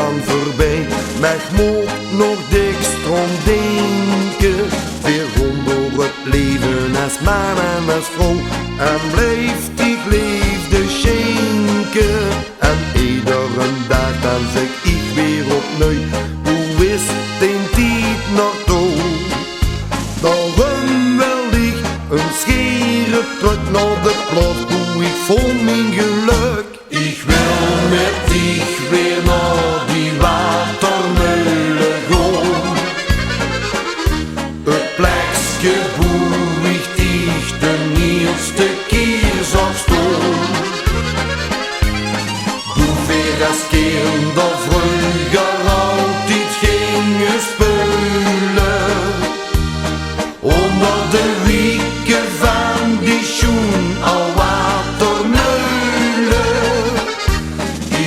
aan voorbij. Maar ik moet nog dikst om denken. Weer onder het leven als man en als vrouw. En blijft die liefde schenken. En iedere dag dan zeg ik weer opnieuw. Hoe is die tijd nog toe? Daarom wil ik een scheren terug naar de plaats hoe ik voel mijn geluk. Ik wil met dich weer naar die watermeulen gaan. Het plekje hoe ik dich de eerste keer zag staan. Hoe weer als kinder vroeger altijd gingen spelen. Onder de wieken van die schoen al watermeulen.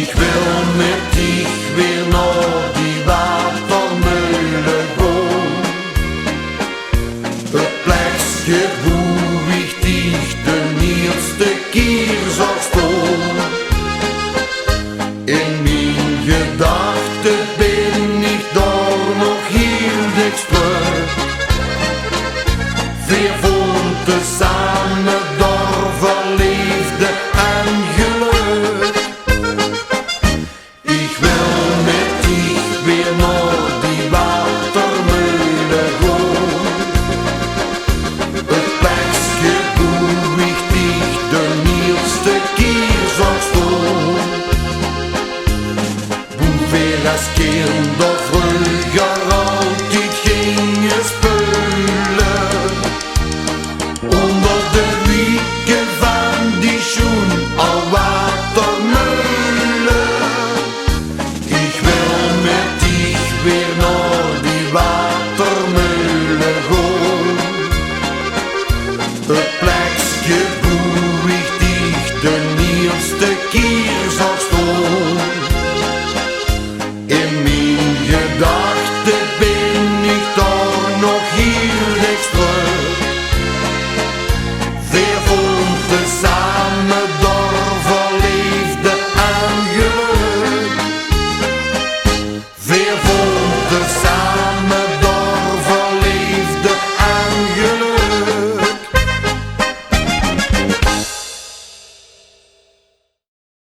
Ik wil met dich weer naar die watermeulen gaan. Het plekje hoe ik dich de eerste keer zag staan. In mijn gedachten ben ik daar nog heel dicht terug. Weer woonden samen door verliefde en geluk. Ik wil met dich weer naar die watermeulen gaan. Het plekje hoe ik dich de eerste keer zag staan. Hoe weer als kinder vroeger